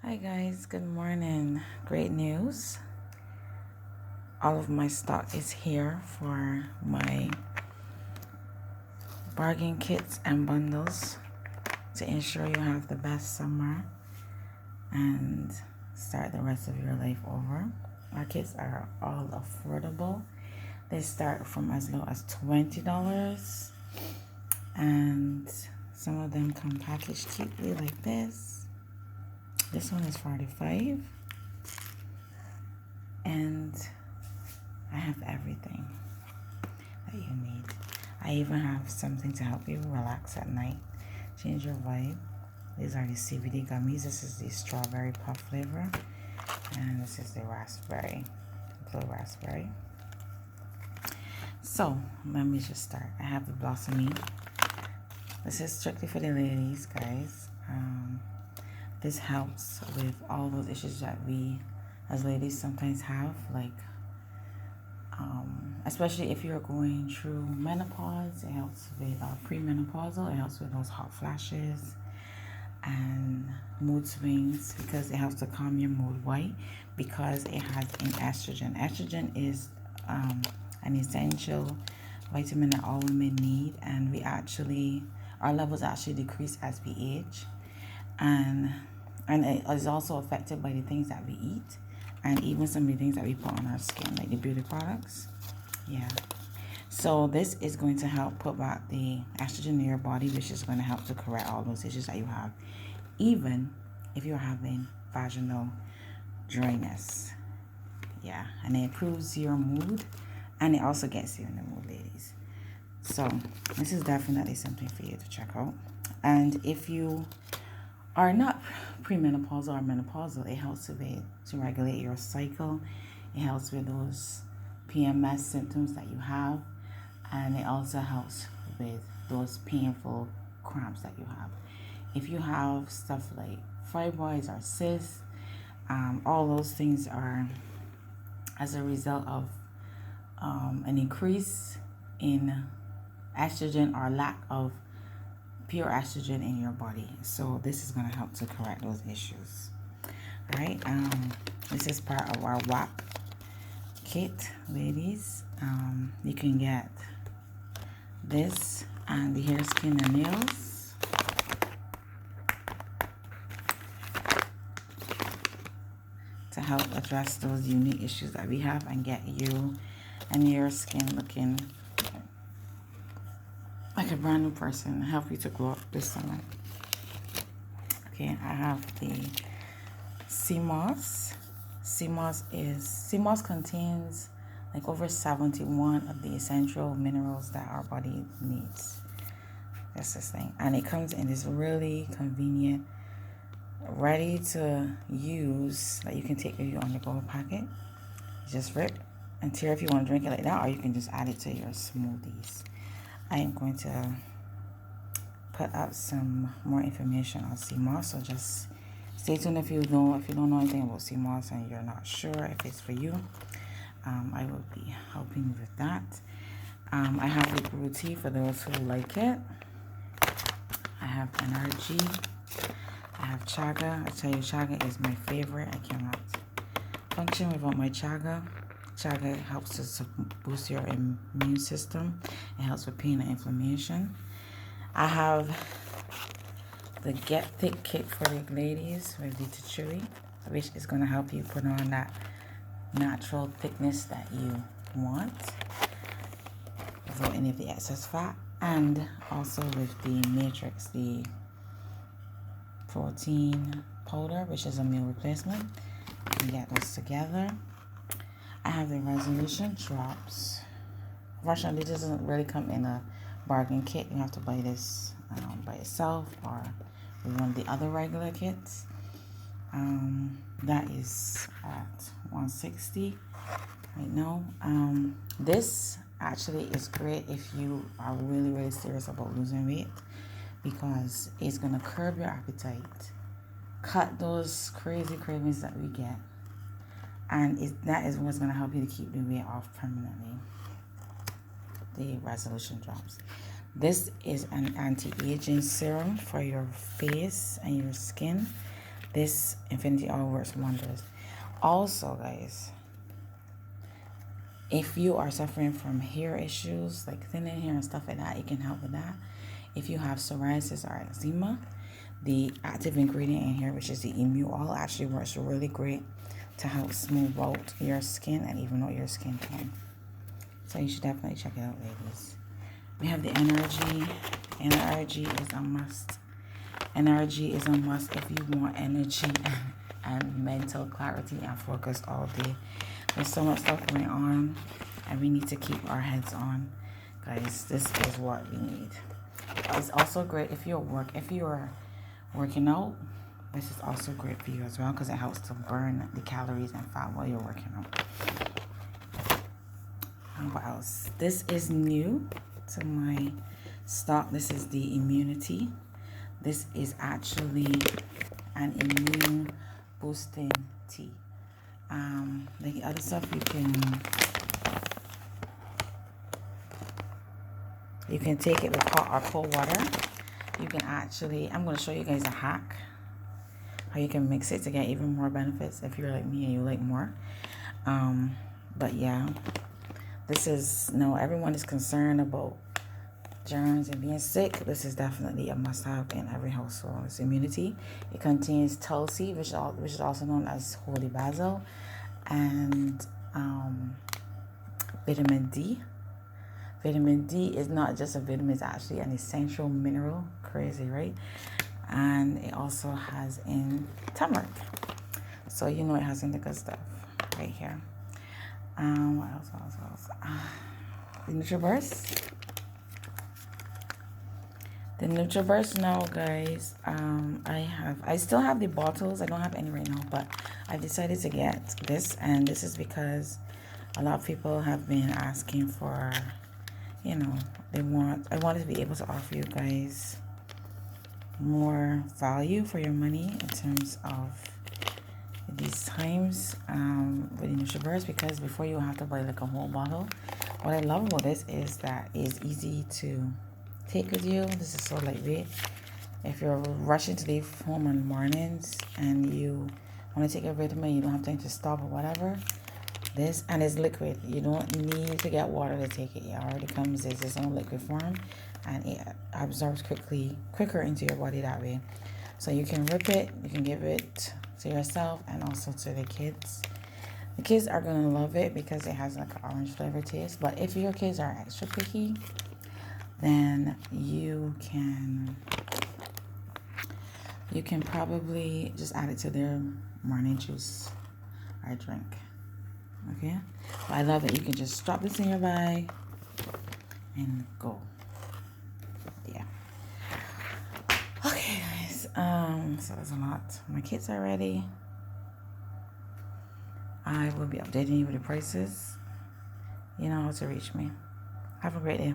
Hi guys, good morning. Great news. All of my stock is here for my bargain kits and bundles to ensure you have the best summer and start the rest of your life over. Our kits are all affordable. They start from as low as $20 and some of them come packaged cheaply like this. This one is $45 and I have everything that you need. I even have something to help you relax at night, change your vibe. These are the CBD gummies. This is the strawberry puff flavor, and this is the raspberry, blue raspberry. So let me just start. I have the blossoming. This is strictly for the ladies, guys. This helps with all those issues that we as ladies sometimes have, like especially if you're going through menopause. It helps with premenopausal. It helps with those hot flashes and mood swings because it helps to calm your mood. Why? Because it has an estrogen. Estrogen is an essential vitamin that all women need, and our levels actually decrease as we age, and it is also affected by the things that we eat and even some of the things that we put on our skin, like the beauty products. Yeah. So this is going to help put back the estrogen in your body, which is going to help to correct all those issues that you have, even if you're having vaginal dryness. Yeah. And it improves your mood, and it also gets you in the mood, ladies. So this is definitely something for you to check out. And if you are not premenopausal or menopausal, it helps to regulate your cycle. It helps with those PMS symptoms that you have, and it also helps with those painful cramps that you have. If you have stuff like fibroids or cysts, all those things are as a result of an increase in estrogen or lack of pure estrogen in your body. So this is going to help to correct those issues. All right. This is part of our WAP kit, ladies. You can get this and the hair, skin, and nails. To help address those unique issues that we have and get you and your skin looking like a brand new person, help you to glow up this summer. Okay, I have the sea moss. Sea moss contains like over 71 of the essential minerals that our body needs. That's this thing. And it comes in this really convenient, ready to use, that you can take with you on the go packet. Just rip and tear if you want to drink it like that, or you can just add it to your smoothies. I am going to put up some more information on sea moss, so just stay tuned if you don't know anything about sea moss and you're not sure if it's for you. I will be helping you with that. I have the brew tea for those who like it. I have NRG. I have chaga. I tell you, chaga is my favorite. I cannot function without my chaga. Chaga helps to boost your immune system. It helps with pain and inflammation. I have the Get Thick kit for the ladies with the Tea, which is going to help you put on that natural thickness that you want without any of the excess fat. And also with the Matrix, the protein powder, which is a meal replacement. You can get those together. I have the resolution drops. Unfortunately, this doesn't really come in a bargain kit. You have to buy this by itself or with one of the other regular kits. That is at $160 right now. This actually is great if you are really, really serious about losing weight, because it's going to curb your appetite, cut those crazy cravings that we get, and that is what's going to help you to keep the weight off permanently. The resolution drops. This is an anti-aging serum for your face and your skin. This infinity oil works wonders. Also, guys, if you are suffering from hair issues like thinning hair and stuff like that, it can help with that. If you have psoriasis or eczema, the active ingredient in here, which is the emu oil, actually works really great to help smooth out your skin and even out your skin tone. So you should definitely check it out, ladies. We have the energy. Energy is a must. Energy is a must if you want energy and mental clarity and focus all day. There's so much stuff going on, and we need to keep our heads on, guys. This is what we need. It's also great if you're working out. This is also great for you as well because it helps to burn the calories and fat while you're working out. And what else? This is new to my stock. This is the immunity. This is actually an immune boosting tea. The other stuff you can take it with hot or cold water. You can actually, I'm going to show you guys a hack how you can mix it to get even more benefits if you're like me and you like more. But yeah, everyone is concerned about germs and being sick. This is definitely a must-have in every household. It's immunity. It contains tulsi, which is also known as holy basil, and vitamin D. Vitamin D is not just a vitamin, it's actually an essential mineral. Crazy, right? And it also has in turmeric. So you know it has in the good stuff right here. What else? The NutriBurst. The NutriBurst now, guys, I still have the bottles. I don't have any right now, but I've decided to get this, and this is because a lot of people have been asking for, I wanted to be able to offer you guys more value for your money in terms of these times with the NutriBurst, because before you have to buy like a whole bottle. What I love about this is that it's easy to take with you. This is so lightweight. If you're rushing to leave home in the mornings and you want to take a vitamin, you don't have time to stop or whatever, this, and it's liquid. You don't need to get water to take it. It already comes as its own liquid form, and it absorbs quicker into your body that way. So you can rip it, you can give it to yourself and also to the kids. The kids are gonna love it because it has like an orange flavor taste. But if your kids are extra picky, then you can probably just add it to their morning juice or drink. Okay, but I love that you can just drop this in your bag and go. Yeah. Okay, guys. So there's a lot. My kids are ready. I will be updating you with the prices. You know how to reach me. Have a great day.